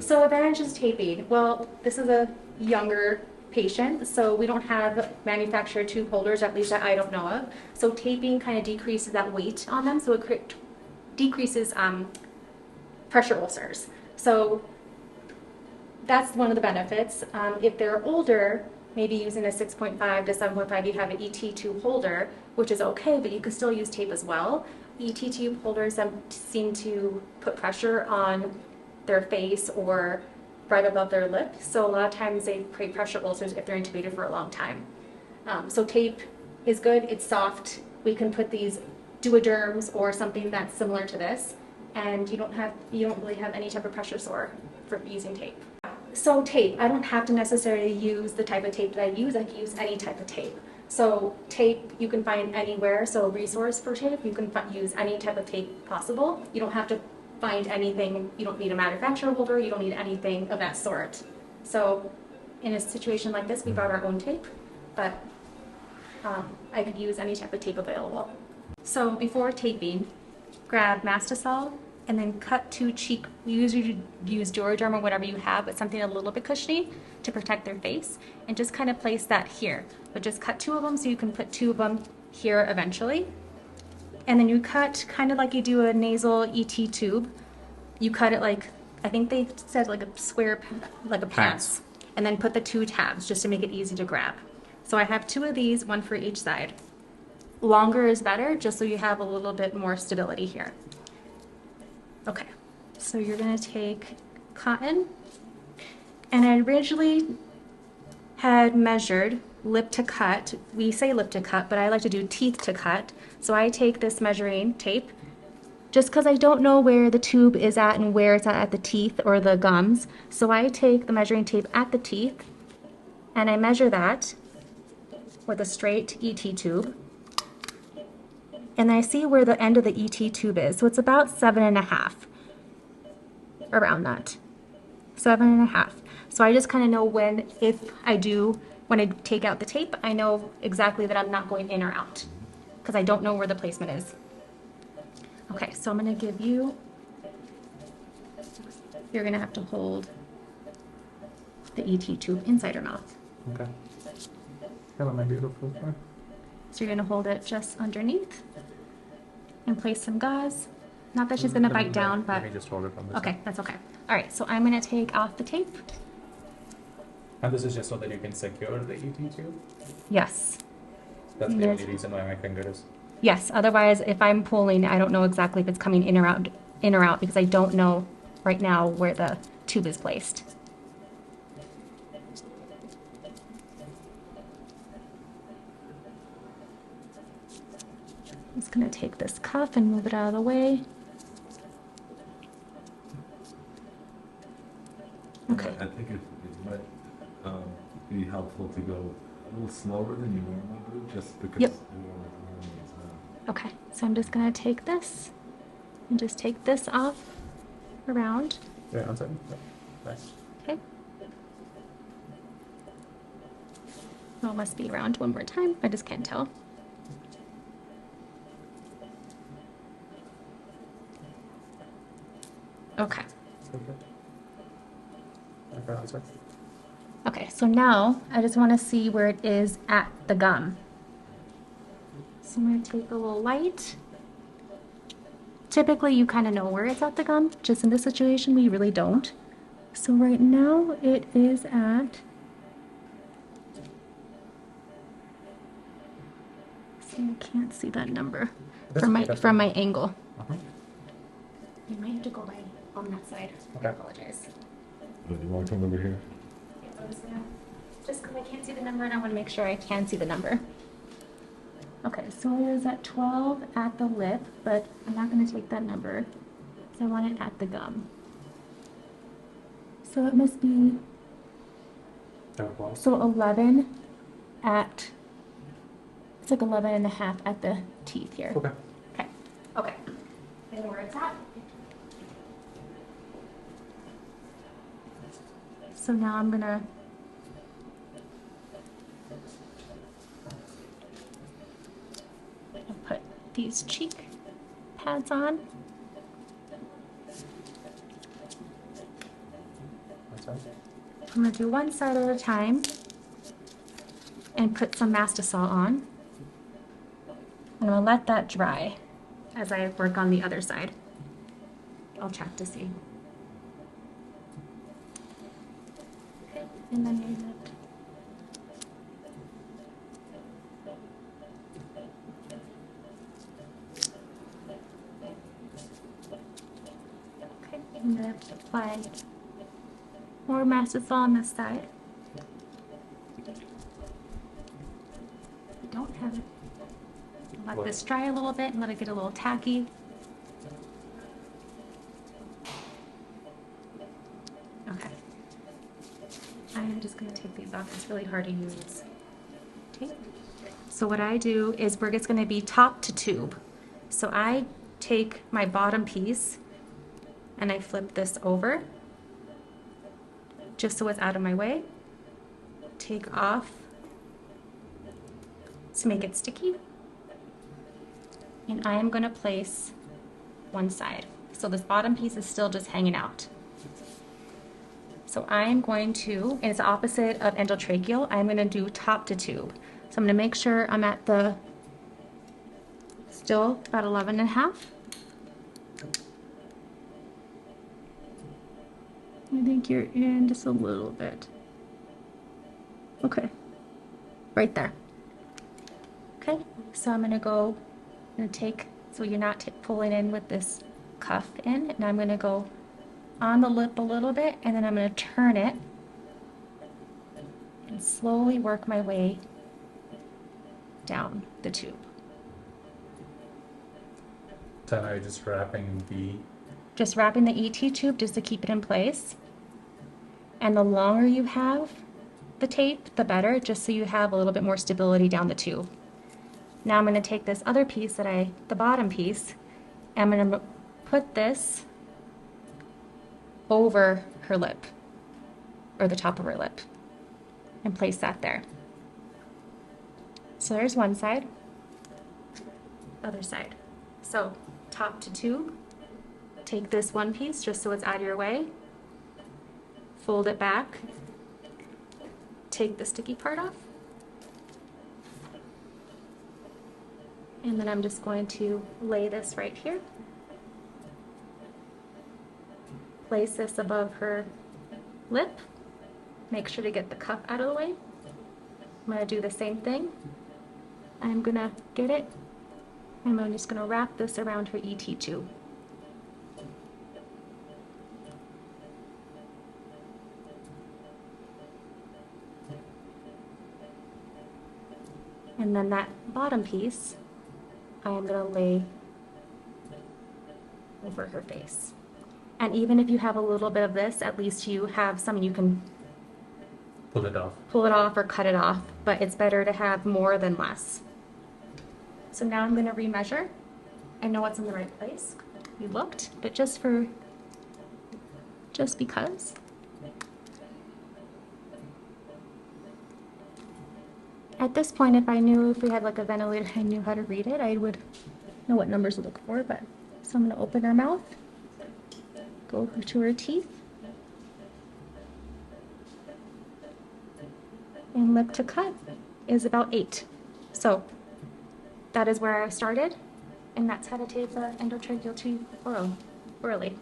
So advantages taping. Well, this is a younger patient, so we don't have manufactured tube holders, at least that I don't know of. So taping kind of decreases that weight on them, so it decreases pressure ulcers. So that's one of the benefits. If they're older, maybe using a 6.5 to 7.5, you have an ET tube holder, which is okay, but you can still use tape as well. ET tube holders seem to put pressure on their face or right above their lip. So a lot of times they create pressure ulcers if they're intubated for a long time. So tape is good. It's soft. We can put these duoderms or something that's similar to this, and you don't really have any type of pressure sore for using tape. So tape, I don't have to necessarily use the type of tape that I use. I can use any type of tape. So tape you can find anywhere. So a resource for tape, you can use any type of tape possible. You don't have to find anything. You don't need a manufacturer holder. You don't need anything of that sort. So in a situation like this, we brought our own tape, but I could use any type of tape available. So before taping, grab Mastisol and then cut two cheek. We usually use Duoderm or whatever you have, but something a little bit cushiony to protect their face, and just kind of place that here. But just cut two of them so you can put two of them here eventually. And then you cut kind of like you do a nasal ET tube. You cut it like, I think they said like a square, like a pants, and then put the two tabs just to make it easy to grab. So I have two of these, one for each side. Longer is better, just so you have a little bit more stability here. Okay, so you're gonna take cotton, and I originally had measured lip to cut. We say lip to cut, but I like to do teeth to cut. So I take this measuring tape, just because I don't know where the tube is at and where it's at the teeth or the gums. So I take the measuring tape at the teeth, and I measure that with a straight ET tube. And I see where the end of the ET tube is. So it's about 7.5, around that, 7.5. So I just kind of know when I take out the tape, I know exactly that I'm not going in or out because I don't know where the placement is. Okay, so I'm gonna give you're gonna have to hold the ET tube inside her mouth. Okay. Hello, my beautiful friend. So you're gonna hold it just underneath and place some gauze. Not that she's gonna bite down, but. Let me just hold it from this Okay, side. that's okay. All right, so I'm gonna take off the tape. And this is just so that you can secure the ET tube? Yes. That's the only reason why my finger is... Yes, otherwise if I'm pulling, I don't know exactly if it's coming in or out because I don't know right now where the tube is placed. I'm just gonna take this cuff and move it out of the way. Okay. I think it might be helpful to go a little slower than you normally do, just because Yep. you are learning as well. Okay, so I'm just gonna take this and just take this off around. Yeah, one second. Nice. Okay. Well, it must be around one more time. I just can't tell. Okay. Okay, one second. Okay, so now I just want to see where it is at the gum. So I'm going to take a little light. Typically, you kind of know where it's at the gum. Just in this situation, we really don't. So right now, it is at... See, I can't see that number from my angle. You might have to go by on that side. Okay. I apologize. Do you want to come over here? Just because I can't see the number and I want to make sure I can see the number. Okay, so it is at 12 at the lip, but I'm not going to take that number because I want it at the gum. So it must be, so 11 at, it's like 11 and a half at the teeth here. Okay. Okay, okay. I know where it's at. So now I'm going to put these cheek pads on. side? I'm gonna do one side at a time and put some mastisol on. I'm gonna let that dry as I work on the other side. I'll check to see. Okay, and then you lift. Okay, I'm gonna apply more masticol on this side. I don't have it. Let What? this dry a little bit and let it get a little tacky. Okay. I'm just gonna take these off. It's really hard to use tape. So what I do is we're just gonna be top to tube. So I take my bottom piece and I flip this over just so it's out of my way. Take off to make it sticky. And I am going to place one side. So this bottom piece is still just hanging out. So I'm going to, and it's the opposite of endotracheal, I'm going to do top to tube. So I'm going to make sure I'm at the, still about 11 and a half. I think you're in just a little bit. Okay, right there. Okay, so I'm going to go and take, so you're not pulling in with this cuff in, and I'm going to go on the lip a little bit, and then I'm going to turn it and slowly work my way down the tube. Then are you just wrapping the, Just wrapping the ET tube just to keep it in place. And the longer you have the tape, the better, just so you have a little bit more stability down the tube. Now I'm going to take this other piece the bottom piece, and I'm going to put this over her lip, or the top of her lip, and place that there. So there's one side, other side. So top to tube, take this one piece just so it's out of your way, fold it back, take the sticky part off, and then I'm just going to lay this right here. Place this above her lip. Make sure to get the cuff out of the way. I'm going to do the same thing. I'm going to get it, and I'm just going to wrap this around her ET tube. And then that bottom piece, I am going to lay over her face. And even if you have a little bit of this, at least you have some you can pull it off? pull it off or cut it off, but it's better to have more than less. So now I'm going to remeasure. I know it's in the right place. You looked, but just because. At this point, if we had like a ventilator, I knew how to read it, I would know what numbers to look for, but so I'm going to open her mouth, go to her teeth, and lip to cut is about 8. So that is where I started, and that's how to tape the endotracheal tube orally.